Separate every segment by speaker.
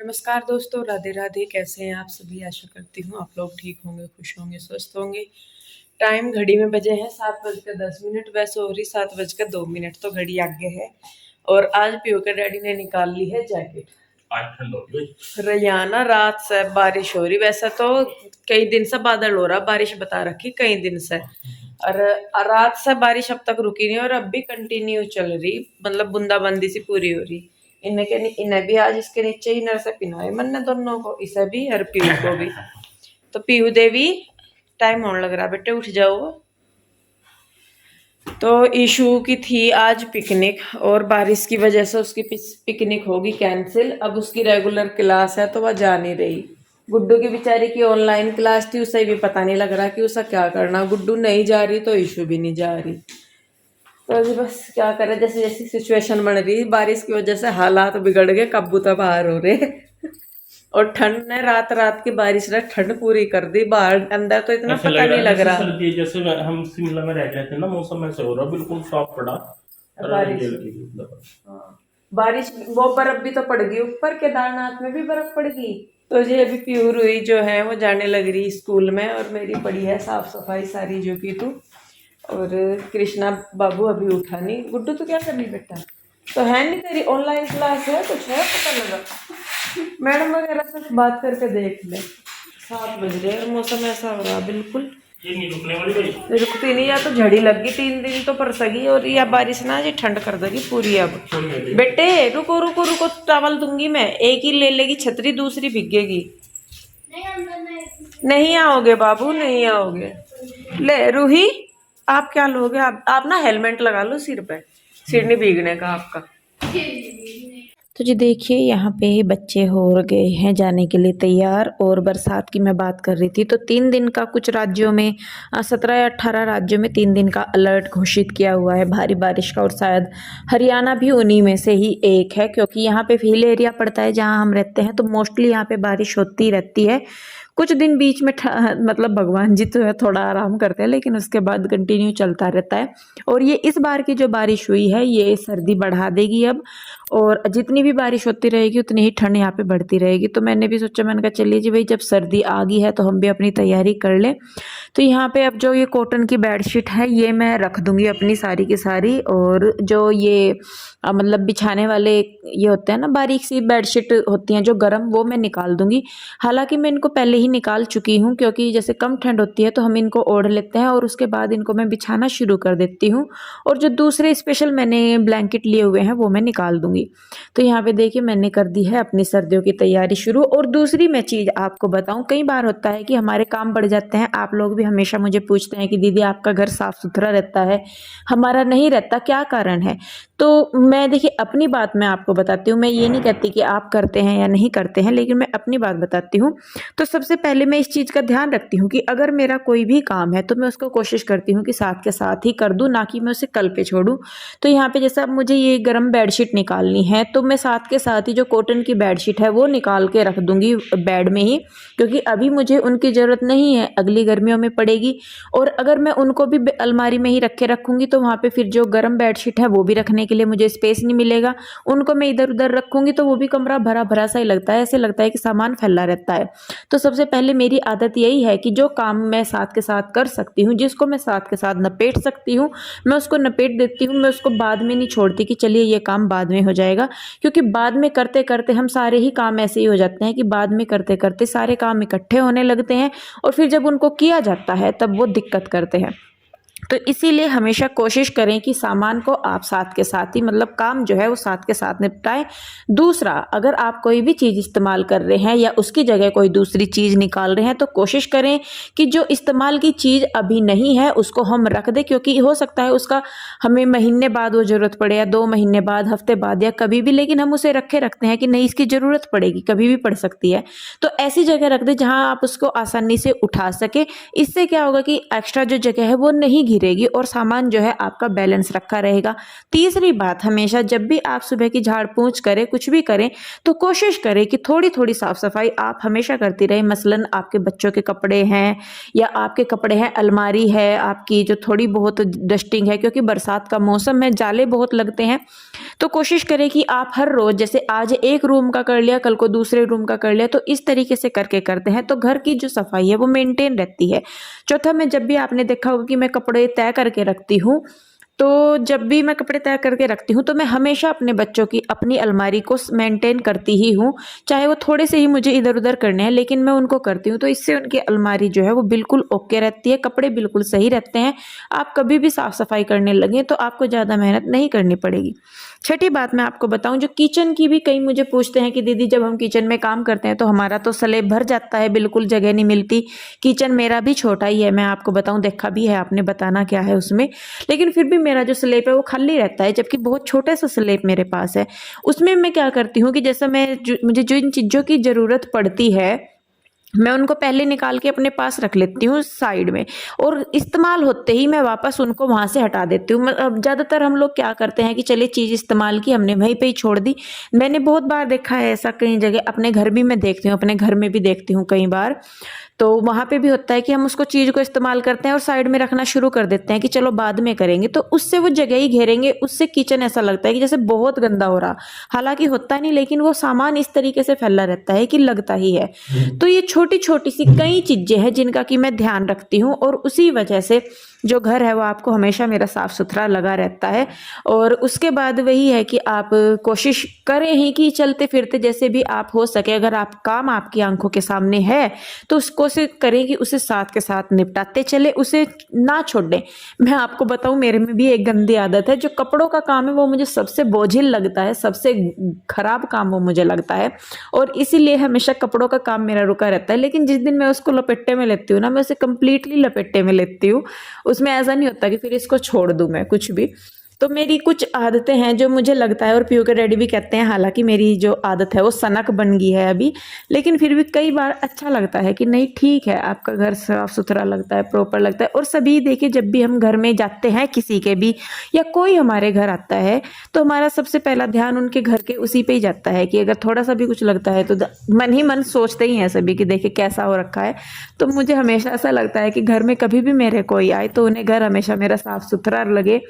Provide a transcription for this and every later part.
Speaker 1: नमस्कार दोस्तों, राधे राधे। कैसे हैं आप सभी? आशा करती हूँ आप लोग ठीक होंगे, खुश होंगे, स्वस्थ होंगे। टाइम घड़ी में बजे हैं 7:10। वैसे हो रही 7:02, तो घड़ी आगे है। और आज पीओ के डैडी ने निकाल ली है जैकेट।
Speaker 2: आज ठंड हो गई
Speaker 1: रैयाना रात से बारिश हो रही। वैसे तो कई दिन से बादल हो रहा, बारिश बता रखी कई दिन से। और रात से बारिश अब तक रुकी नहीं और अब भी कंटिन्यू चल रही, मतलब बूंदाबांदी सी पूरी हो रही। इन्हें भी आज इसके नीचे ही नर से पिनाए मन ने दोनों को, इसे भी और पीहू को भी। तो पीहू देवी, टाइम होने लग रहा, बेटे उठ जाओ। तो ईशू की थी आज पिकनिक और बारिश की वजह से उसकी पिकनिक होगी कैंसिल। अब उसकी रेगुलर क्लास है तो वह जा नहीं रही। गुड्डू की बेचारी की ऑनलाइन क्लास थी, उसे भी पता नहीं लग रहा कि उसे क्या करना। गुड्डू नहीं जा रही तो ईशू भी नहीं जा रही। तो अभी बस क्या करे, जैसे जैसी सिचुएशन बन रही, बारिश की वजह से हालात बिगड़ गए, कब्बू तो बाहर हो रहे। और ठंड ने रात रात की बारिश ने ठंड पूरी कर दी। बाहर अंदर तो इतना
Speaker 2: ऐसा
Speaker 1: पता नहीं लग रहा।
Speaker 2: सर्दी जैसे हम शिमला में रह गए थे ना, मौसम ऐसे हो रहा, बिल्कुल साफ पड़ा
Speaker 1: बारिश वो बर्फ भी तो पड़ गई ऊपर, केदारनाथ में भी बर्फ पड़ गई। तो ये अभी प्यूर हुई जो है वो जाने लग रही स्कूल में, और मेरी पड़ी है साफ सफाई सारी जो की तू। और कृष्णा बाबू अभी उठा नहीं। गुड्डू तो क्या कर रही बेटा? तो है नहीं तेरी ऑनलाइन क्लास है, कुछ है पता लगा? मैडम वगैरह से बात करके देख ले। 7 बज रहे और मौसम ऐसा हो रहा बिल्कुल
Speaker 2: ये नहीं रुकने वाली भाई,
Speaker 1: रुकती नहीं। या तो झड़ी लग गई 3 दिन तो परसगी, और या बारिश ना ये ठंड कर देगी पूरी। अब बेटे रुको रुको रुको, टॉवल दूंगी मैं। एक ही ले लेगी छतरी, दूसरी भीगेगी। नहीं आओगे बाबू, नहीं आओगे। ले रूही, आप क्या लोगे? आप ना हेलमेट लगा लो सिर पे, सिर नहीं भीगने का आपका। तो जी देखिए, यहाँ पे बच्चे हो गए हैं जाने के लिए तैयार। और बरसात की मैं बात कर रही थी तो 3 दिन का कुछ राज्यों में 17 या 18 राज्यों में 3 दिन का अलर्ट घोषित किया हुआ है भारी बारिश का। और शायद हरियाणा भी उन्हीं में से ही एक है, क्योंकि यहाँ पे हिल एरिया पड़ता है जहाँ हम रहते हैं, तो मोस्टली यहाँ पे बारिश होती रहती है। कुछ दिन बीच में मतलब भगवान जी तो है थोड़ा आराम करते हैं, लेकिन उसके बाद कंटिन्यू चलता रहता है। और ये इस बार की जो बारिश हुई है ये सर्दी बढ़ा देगी अब, और जितनी भी बारिश होती रहेगी उतनी ही ठंड यहाँ पे बढ़ती रहेगी। तो मैंने भी सोचा, मैंने कहा चलिए जी भाई, जब सर्दी आ गई है तो हम भी अपनी तैयारी कर लें। तो यहाँ पे अब जो ये कॉटन की बेडशीट है ये मैं रख दूंगी अपनी सारी की सारी। और जो ये मतलब बिछाने वाले ये होते हैं ना, बारीक सी बेडशीट होती हैं जो गर्म, वो मैं निकाल दूंगी। हालांकि मैं इनको पहले ही निकाल चुकी हूँ, क्योंकि जैसे कम ठंड होती है तो हम इनको ओढ़ लेते हैं और उसके बाद इनको मैं बिछाना शुरू कर देती हूँ। और जो दूसरे स्पेशल मैंने ब्लैंकेट लिए हुए हैं वो मैं निकाल दूंगी। तो यहाँ पे देखिए मैंने कर दी है अपनी सर्दियों की तैयारी शुरू। और दूसरी मैं चीज़ आपको बताऊँ, कई बार होता है कि हमारे काम बढ़ जाते हैं। आप लोग भी हमेशा मुझे पूछते हैं कि दीदी आपका घर साफ सुथरा रहता है, हमारा नहीं रहता, क्या कारण है? तो मैं देखिए अपनी बात मैं आपको बताती हूँ। मैं ये नहीं कहती कि आप करते हैं या नहीं करते हैं, लेकिन मैं अपनी बात बताती हूँ। तो सबसे पहले मैं इस चीज़ का ध्यान रखती हूँ कि अगर मेरा कोई भी काम है तो मैं उसको कोशिश करती हूँ कि साथ के साथ ही कर दूँ, ना कि मैं उसे कल पे छोड़ूँ। तो यहाँ पे जैसे अब मुझे ये गर्म बेडशीट निकालनी है तो मैं साथ के साथ ही जो कॉटन की बेडशीट है वो निकाल के रख दूँगी बेड में ही, क्योंकि अभी मुझे उनकी ज़रूरत नहीं है, अगली गर्मियों में पड़ेगी। और अगर मैं उनको भी अलमारी में ही रखे रखूँगी तो वहाँ पर फिर जो गर्म बेडशीट है वो भी रखने के लिए मुझे स्पेस नहीं मिलेगा। उनको मैं इधर उधर रखूँगी तो वो भी कमरा भरा भरा सा ही लगता है, ऐसे लगता है कि सामान फैला रहता है। तो सबसे पहले मेरी आदत यही है कि जो काम मैं साथ के साथ कर सकती हूँ, जिसको मैं साथ के साथ नपेट सकती हूँ, मैं उसको नपेट देती हूँ। मैं उसको बाद में नहीं छोड़ती कि चलिए ये काम बाद में हो जाएगा, क्योंकि बाद में करते करते हम सारे ही काम ऐसे ही हो जाते हैं कि बाद में करते करते सारे काम इकट्ठे होने लगते हैं, और फिर जब उनको किया जाता है तब वो दिक्कत करते हैं। तो इसीलिए हमेशा कोशिश करें कि सामान को आप साथ के साथ ही, मतलब काम जो है वो साथ के साथ निपटाएं। दूसरा, अगर आप कोई भी चीज़ इस्तेमाल कर रहे हैं या उसकी जगह कोई दूसरी चीज़ निकाल रहे हैं तो कोशिश करें कि जो इस्तेमाल की चीज़ अभी नहीं है उसको हम रख दें, क्योंकि हो सकता है उसका हमें महीने बाद वो ज़रूरत पड़े, या 2 महीने बाद, हफ्ते बाद, या कभी भी, लेकिन हम उसे रखते हैं कि नहीं इसकी ज़रूरत पड़ेगी, कभी भी पड़ सकती है। तो ऐसी जगह रख दें जहाँ आप उसको आसानी से उठा सके। इससे क्या होगा कि एक्स्ट्रा जो जगह है वो नहीं घिरेगी और सामान जो है आपका बैलेंस रखा रहेगा। तीसरी बात, हमेशा जब भी आप सुबह की झाड़ पोंछ करें, कुछ भी करें, तो कोशिश करें कि थोड़ी थोड़ी साफ सफाई आप हमेशा करती रहें। मसलन आपके बच्चों के कपड़े हैं या आपके कपड़े हैं, अलमारी है आपकी, जो थोड़ी बहुत डस्टिंग है, क्योंकि बरसात का मौसम है, जाले बहुत लगते हैं। तो कोशिश करें कि आप हर रोज, जैसे आज एक रूम का कर लिया, कल को दूसरे रूम का कर लिया, तो इस तरीके से करके करते हैं तो घर की जो सफाई है वो मेंटेन रहती है। चौथा, मैं जब भी, आपने देखा होगा कि मैं कपड़े तय करके रखती हूँ, तो जब भी मैं कपड़े तय करके रखती हूँ तो मैं हमेशा अपने बच्चों की अपनी अलमारी को मेंटेन करती ही हूँ, चाहे वो थोड़े से ही मुझे इधर उधर करने हैं, लेकिन मैं उनको करती हूँ। तो इससे उनकी अलमारी जो है वो बिल्कुल ओके रहती है, कपड़े बिल्कुल सही रहते हैं। आप कभी भी साफ सफाई करने लगे तो आपको ज़्यादा मेहनत नहीं करनी पड़ेगी। छठी बात मैं आपको बताऊं, जो किचन की भी कई मुझे पूछते हैं कि दीदी जब हम किचन में काम करते हैं तो हमारा तो स्लैब भर जाता है, बिल्कुल जगह नहीं मिलती। किचन मेरा भी छोटा ही है, मैं आपको बताऊं, देखा भी है आपने, बताना क्या है उसमें, लेकिन फिर भी मेरा जो स्लैब है वो खाली रहता है, जबकि बहुत छोटा सा स्लैब मेरे पास है। उसमें मैं क्या करती हूँ कि जैसा मुझे जो इन चीज़ों की ज़रूरत पड़ती है, मैं उनको पहले निकाल के अपने पास रख लेती हूँ साइड में, और इस्तेमाल होते ही मैं वापस उनको वहाँ से हटा देती हूँ। अब ज़्यादातर हम लोग क्या करते हैं कि चलिए चीज़ इस्तेमाल की, हमने वहीं पे ही छोड़ दी। मैंने बहुत बार देखा है ऐसा, कई जगह अपने घर भी मैं देखती हूँ, अपने घर में भी देखती हूँ कई बार, तो वहाँ पे भी होता है कि हम उसको चीज़ को इस्तेमाल करते हैं और साइड में रखना शुरू कर देते हैं कि चलो बाद में करेंगे, तो उससे वो जगह ही घेरेंगे, उससे किचन ऐसा लगता है कि जैसे बहुत गंदा हो रहा, हालांकि होता नहीं, लेकिन वो सामान इस तरीके से फैला रहता है कि लगता ही है। तो ये छोटी छोटी सी कई चीज़ें हैं जिनका कि मैं ध्यान रखती हूँ, और उसी वजह से जो घर है वो आपको हमेशा मेरा साफ सुथरा लगा रहता है। और उसके बाद वही है कि आप कोशिश करें ही कि चलते फिरते जैसे भी आप हो सके, अगर आप काम आपकी आंखों के सामने है तो उसको से करें कि उसे साथ के साथ निपटाते चले, उसे ना छोड़ दें। मैं आपको बताऊं, मेरे में भी एक गंदी आदत है, जो कपड़ों का काम है वो मुझे सबसे बोझिल लगता है, सबसे खराब काम वो मुझे लगता है, और इसीलिए हमेशा कपड़ों का काम मेरा रुका रहता है। लेकिन जिस दिन मैं उसको लपेटे में लेती हूँ ना, मैं उसे कंप्लीटली लपेटे में लेती हूँ, उसमें ऐसा नहीं होता कि फिर इसको छोड़ दूं मैं कुछ भी। तो मेरी कुछ आदतें हैं जो मुझे लगता है, और पीयू के डैडी भी कहते हैं, हालांकि मेरी जो आदत है वो सनक बन गई है अभी, लेकिन फिर भी कई बार अच्छा लगता है कि नहीं ठीक है, आपका घर साफ सुथरा लगता है, प्रॉपर लगता है। और सभी देखिए, जब भी हम घर में जाते हैं किसी के भी, या कोई हमारे घर आता है, तो हमारा सबसे पहला ध्यान उनके घर के उसी पे ही जाता है कि अगर थोड़ा सा भी कुछ लगता है तो मन ही मन सोचते ही हैं सभी कि देखिए कैसा हो रखा है। तो मुझे हमेशा ऐसा लगता है कि घर में कभी भी मेरे कोई आए तो उन्हें घर हमेशा मेरा साफ सुथरा लगे,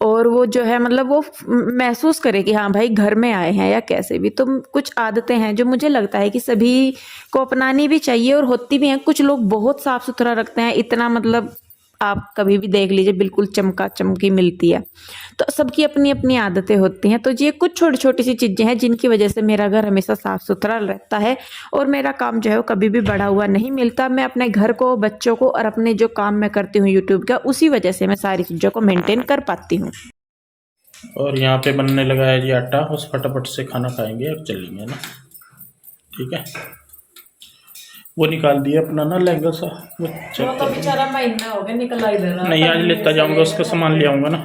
Speaker 1: और वो जो है मतलब वो महसूस करे कि हाँ भाई घर में आए हैं या कैसे भी। तो कुछ आदतें हैं जो मुझे लगता है कि सभी को अपनानी भी चाहिए और होती भी हैं। कुछ लोग बहुत साफ सुथरा रखते हैं, इतना मतलब आप कभी भी देख लीजिए बिल्कुल चमका चमकी मिलती है। तो सबकी अपनी अपनी आदतें होती हैं। तो ये कुछ छोटी छोटी सी चीज़ें हैं जिनकी वजह से मेरा घर हमेशा साफ सुथरा रहता है, और मेरा काम जो है वो कभी भी बढ़ा हुआ नहीं मिलता। मैं अपने घर को, बच्चों को, और अपने जो काम मैं करती हूँ यूट्यूब का, उसी वजह से मैं सारी चीज़ों को मेंटेन कर पाती हूँ।
Speaker 2: और यहाँ पे बनने लगा है जी आटा, बस फटाफट से खाना खाएंगे और चलेंगे ना, ठीक है। वो निकाल दिया अपना ना लहंगा सा, वो
Speaker 1: तो बेचारा महीना हो गया निकला इधर।
Speaker 2: नहीं आज लेता जाऊंगा, उसका सामान ले आऊंगा ना,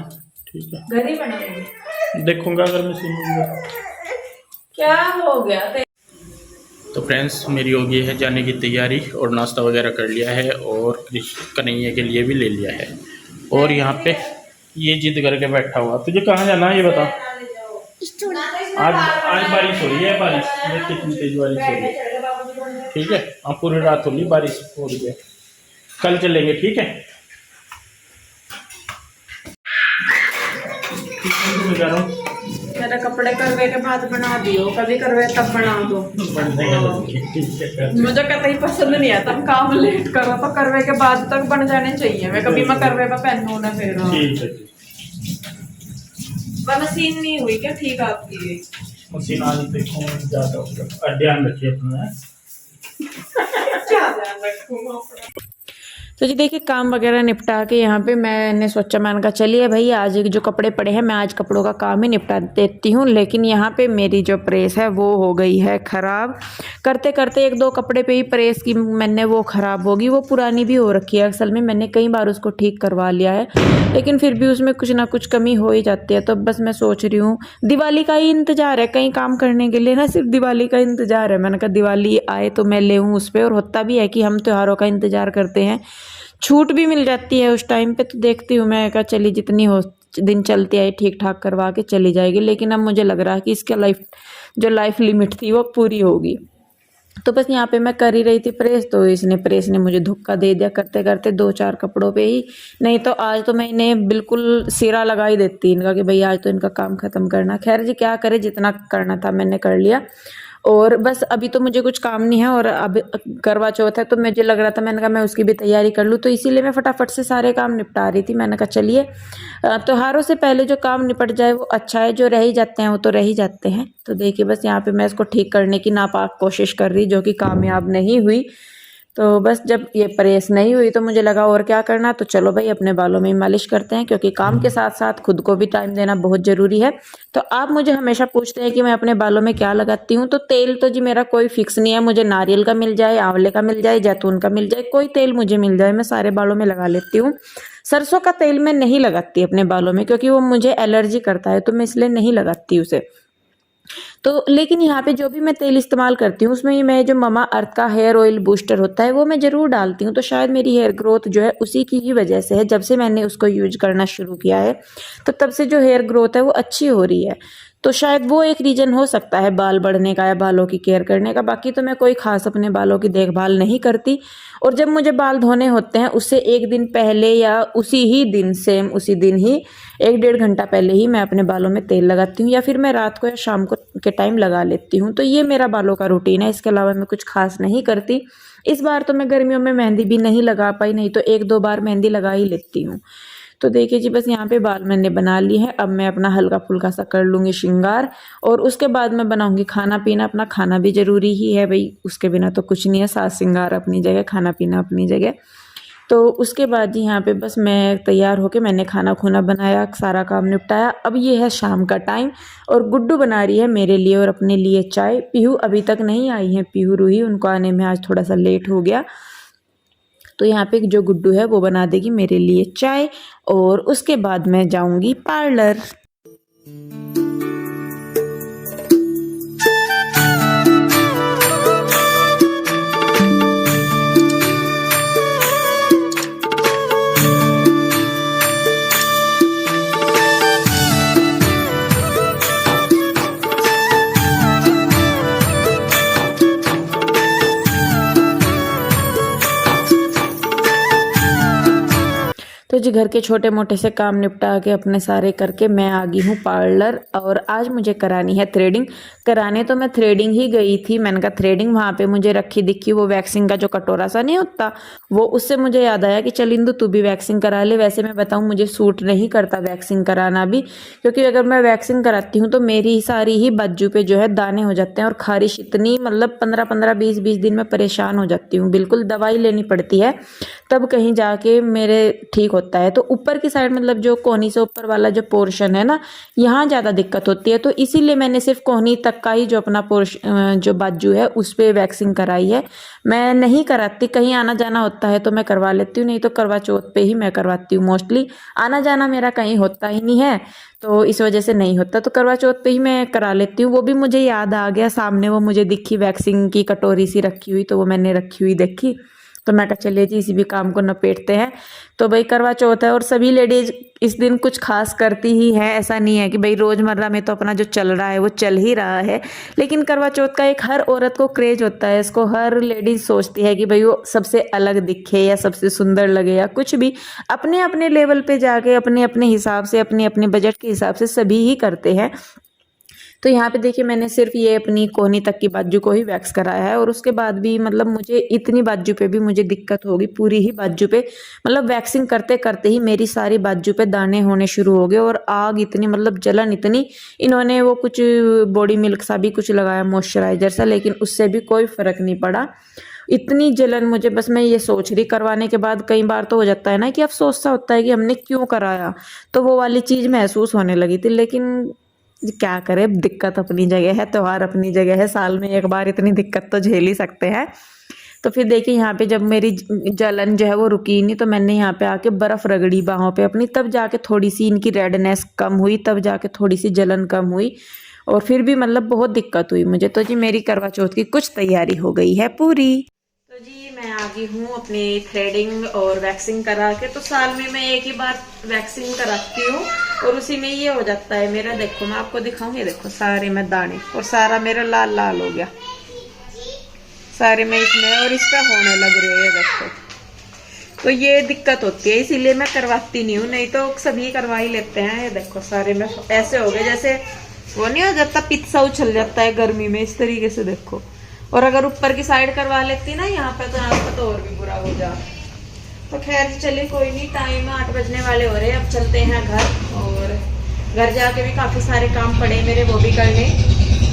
Speaker 2: ठीक है।
Speaker 1: घर ही बनाऊंगी,
Speaker 2: देखूंगा अगर मैं सीखूंगा।
Speaker 1: क्या हो गया।
Speaker 2: तो फ्रेंड्स, मेरी हो गई है जाने की तैयारी, और नाश्ता वगैरह कर लिया है, और कन्हैया के लिए भी ले लिया है। और यहाँ पे ये जिद करके बैठा हुआ, तुझे कहाँ जाना है ये बता। आज बारिश हो रही है, बारिश कितनी तेज बारिश हो रही है, ठीक है। हाँ पूरी रात हो रही बारिश हो रही है, कल चलेंगे, ठीक है। जा रहा हूँ,
Speaker 1: मेरा कपड़े करवे के बाद बना दियो, कभी करवे तब बना दो। मुझे कतई पसंद नहीं आता काम लेट करो, तो करवे के बाद तक बन जाने चाहिए। मैं कभी मैं करवे पे पहनूं ना, फिर वह मशीन नहीं हुई क्या ठीक आपकी?
Speaker 2: मशीन आज देखो ज्यादा होगा, ध्यान रखिए अपना।
Speaker 1: क्या ध्यान रखूंगा अपना। तो जी देखिए, काम वगैरह निपटा के यहाँ पे मैंने सोचा, मैंने कहा चलिए भाई आज जो कपड़े पड़े हैं मैं आज कपड़ों का काम ही निपटा देती हूँ। लेकिन यहाँ पे मेरी जो प्रेस है वो हो गई है ख़राब। करते करते एक दो कपड़े पे ही प्रेस की मैंने वो ख़राब होगी, वो पुरानी भी हो रखी है। असल में मैंने कई बार उसको ठीक करवा लिया है, लेकिन फिर भी उसमें कुछ ना कुछ कमी हो ही जाती है। तो बस मैं सोच रही हूँ, दिवाली का ही इंतज़ार है कहीं काम करने के लिए ना, सिर्फ दिवाली का इंतज़ार है। मैंने कहा दिवाली आए तो मैं ले उस पर, और होता भी है कि हम त्योहारों का इंतज़ार करते हैं। छूट भी मिल जाती है उस टाइम पे, तो देखती हूँ मैं, कहा चली जितनी हो दिन चलती आई ठीक ठाक करवा के चली जाएगी। लेकिन अब मुझे लग रहा है कि इसका लाइफ लिमिट थी वो पूरी होगी। तो बस यहाँ पे मैं कर ही रही थी प्रेस, तो इसने प्रेस ने मुझे धोखा दे दिया करते करते 2-4 कपड़ों पे ही। नहीं तो आज तो मैं इन्हें बिल्कुल सिरा लगा ही देती इनका कि भाई आज तो इनका काम ख़त्म करना। खैर जी क्या करे, जितना करना था मैंने कर लिया। और बस अभी तो मुझे कुछ काम नहीं है, और अब करवा चौथ है तो मुझे लग रहा था, मैंने कहा मैं उसकी भी तैयारी कर लूँ, तो इसीलिए मैं फटाफट से सारे काम निपटा रही थी। मैंने कहा चलिए त्योहारों से पहले जो काम निपट जाए वो अच्छा है, जो रह ही जाते हैं वो तो रह ही जाते हैं। तो देखिए बस यहाँ पे मैं इसको ठीक करने की नापाक कोशिश कर रही, जो कि कामयाब नहीं हुई। तो बस जब ये प्रेस नहीं हुई तो मुझे लगा और क्या करना, तो चलो भाई अपने बालों में मालिश करते हैं, क्योंकि काम के साथ साथ खुद को भी टाइम देना बहुत ज़रूरी है। तो आप मुझे हमेशा पूछते हैं कि मैं अपने बालों में क्या लगाती हूँ, तो तेल तो जी मेरा कोई फिक्स नहीं है। मुझे नारियल का मिल जाए, आंवले का मिल जाए, जैतून का मिल जाए, कोई तेल मुझे मिल जाए मैं सारे बालों में लगा लेती हूँ। सरसों का तेल मैं नहीं लगाती अपने बालों में, क्योंकि वो मुझे एलर्जी करता है, तो मैं इसलिए नहीं लगाती उसे। तो लेकिन यहाँ पे जो भी मैं तेल इस्तेमाल करती हूँ उसमें मैं जो ममा अर्थ का हेयर ऑयल बूस्टर होता है वो मैं ज़रूर डालती हूँ। तो शायद मेरी हेयर ग्रोथ जो है उसी की ही वजह से है, जब से मैंने उसको यूज करना शुरू किया है तो तब से जो हेयर ग्रोथ है वो अच्छी हो रही है। तो शायद वो एक रीज़न हो सकता है बाल बढ़ने का या बालों की केयर करने का। बाकी तो मैं कोई खास अपने बालों की देखभाल नहीं करती। और जब मुझे बाल धोने होते हैं उससे एक दिन पहले या उसी ही दिन, सेम उसी दिन ही 1-1.5 घंटा पहले ही मैं अपने बालों में तेल लगाती हूँ, या फिर मैं रात को या शाम को के टाइम लगा लेती हूँ। तो ये मेरा बालों का रूटीन है, इसके अलावा मैं कुछ खास नहीं करती। इस बार तो मैं गर्मियों में मेहंदी भी नहीं लगा पाई, नहीं तो 1-2 बार मेहंदी लगा ही लेती हूँ। तो देखिए जी बस यहाँ पे बाल मैंने बना लिए हैं। अब मैं अपना हल्का फुल्का सा कर लूँगी श्रृंगार, और उसके बाद मैं बनाऊँगी खाना पीना। अपना खाना भी ज़रूरी ही है भाई, उसके बिना तो कुछ नहीं है। सास श्रृंगार अपनी जगह, खाना पीना अपनी जगह। तो उसके बाद जी यहाँ पे बस मैं तैयार होके मैंने खाना खूना बनाया, सारा काम निपटाया। अब ये है शाम का टाइम और गुड्डू बना रही है मेरे लिए और अपने लिए चाय। पीहू अभी तक नहीं आई है, पीहू रूही, उनको आने में आज थोड़ा सा लेट हो गया। तो यहाँ पे जो गुड्डू है वो बना देगी मेरे लिए चाय, और उसके बाद मैं जाऊँगी पार्लर। तो जी घर के छोटे मोटे से काम निपटा के अपने सारे करके मैं आ गई हूँ पार्लर, और आज मुझे करानी है थ्रेडिंग। कराने तो मैं थ्रेडिंग ही गई थी, मैंने कहा थ्रेडिंग वहाँ पे मुझे रखी दिखी, वो वैक्सिंग का जो कटोरा सा नहीं होता वो, उससे मुझे याद आया कि चल इंदु तू भी वैक्सिंग करा ले। वैसे मैं बताऊँ मुझे सूट नहीं करता वैक्सिंग कराना भी, क्योंकि अगर मैं वैक्सिंग कराती हूँ तो मेरी सारी ही बाजू पे जो है दाने हो जाते हैं और खारिश इतनी, मतलब 15-15 20-20 दिन में परेशान हो जाती हूँ। बिल्कुल दवाई लेनी पड़ती है तब कहीं जाके मेरे ठीक होता है। तो ऊपर की साइड, मतलब जो कोहनी से ऊपर वाला जो पोर्शन है ना, यहाँ ज़्यादा दिक्कत होती है। तो इसीलिए मैंने सिर्फ कोहनी तक का ही जो अपना पोर्शन जो बाजू है उस पर वैक्सिंग कराई है। मैं नहीं कराती, कहीं आना जाना होता है तो मैं करवा लेती हूँ, नहीं तो करवा चौथ पे ही मैं करवाती हूँ। मोस्टली आना जाना मेरा कहीं होता ही नहीं है, तो इस वजह से नहीं होता। तो करवा चौथ पे ही मैं करा लेती हूँ। वो भी मुझे याद आ गया, सामने वो मुझे दिखी वैक्सिंग की कटोरी सी रखी हुई, तो वो मैंने रखी हुई देखी, तो मैं कहा चलिए जी इसी भी काम को नपेटते हैं। तो भाई करवा चौथ है और सभी लेडीज इस दिन कुछ खास करती ही हैं। ऐसा नहीं है कि भाई रोज़मर्रा में तो अपना जो चल रहा है वो चल ही रहा है, लेकिन करवा चौथ का एक हर औरत को क्रेज होता है। इसको हर लेडीज सोचती है कि भाई वो सबसे अलग दिखे या सबसे सुंदर लगे या कुछ भी, अपने अपने लेवल पे जाके अपने अपने हिसाब से, अपने अपने बजट के हिसाब से सभी ही करते हैं। तो यहाँ पे देखिए मैंने सिर्फ ये अपनी कोहनी तक की बाजू को ही वैक्स कराया है, और उसके बाद भी मतलब मुझे इतनी बाजू पे भी मुझे दिक्कत होगी, पूरी ही बाजू पे, मतलब वैक्सिंग करते करते ही मेरी सारी बाजू पे दाने होने शुरू हो गए और आग इतनी, मतलब जलन इतनी। इन्होंने वो कुछ बॉडी मिल्क सा भी कुछ लगाया, मॉइस्चराइजर सा, लेकिन उससे भी कोई फ़र्क नहीं पड़ा। इतनी जलन मुझे, बस मैं ये सोच रही, करवाने के बाद कई बार तो हो जाता है ना कि अफसोस सा होता है कि हमने क्यों कराया, तो वो वाली चीज़ महसूस होने लगी थी। लेकिन क्या करें, दिक्कत अपनी जगह है, त्योहार अपनी जगह है, साल में एक बार इतनी दिक्कत तो झेल ही सकते हैं। तो फिर देखिए यहाँ पे जब मेरी जलन जो है वो रुकी नहीं, तो मैंने यहाँ पे आके बर्फ़ रगड़ी बाहों पे अपनी, तब जाके थोड़ी सी इनकी रेडनेस कम हुई, तब जाके थोड़ी सी जलन कम हुई, और फिर भी मतलब बहुत दिक्कत हुई मुझे। तो जी मेरी करवा चौथ की कुछ तैयारी हो गई है पूरी। तो जी मैं आ गई हूँ अपनी थ्रेडिंग और वैक्सिंग करा के। तो साल में मैं एक ही बार वैक्सिंग कराती हूँ और उसी में ये हो जाता है मेरा। देखो मैं आपको दिखाऊं, ये देखो सारे में दाने और सारा मेरा लाल लाल हो गया सारे में इसमें, और इस पे होने लग रहे हैं देखो। तो ये दिक्कत होती है, इसीलिए मैं करवाती नहीं हूँ, नहीं तो सभी करवा ही लेते हैं। ये देखो सारे में ऐसे हो गए जैसे वो नहीं हो जाता, पित्सा उछल जाता है गर्मी में, इस तरीके से देखो। और अगर ऊपर की साइड करवा लेती ना यहाँ पे, तो यहाँ पे तो और भी बुरा हो जा। तो खैर चलिए कोई नहीं, टाइम 8 बजने वाले हो रहे हैं, अब चलते हैं घर। और घर जाके भी काफी सारे काम पड़े मेरे, वो भी करने।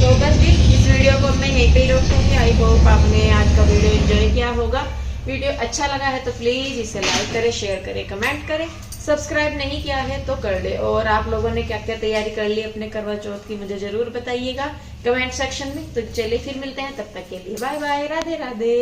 Speaker 1: तो बस जी इस वीडियो को मैं यहीं पे ही रोकूंगी। आई होप आपने आज का वीडियो एंजॉय किया होगा। वीडियो अच्छा लगा है तो प्लीज इसे लाइक करें, शेयर करें, कमेंट करें। सब्सक्राइब नहीं किया है तो कर दे। और आप लोगों ने क्या क्या तैयारी कर ली अपने करवा चौथ की, मुझे जरूर बताइएगा कमेंट सेक्शन में। तो चलिए फिर मिलते हैं, तब तक के लिए बाय बाय, राधे राधे।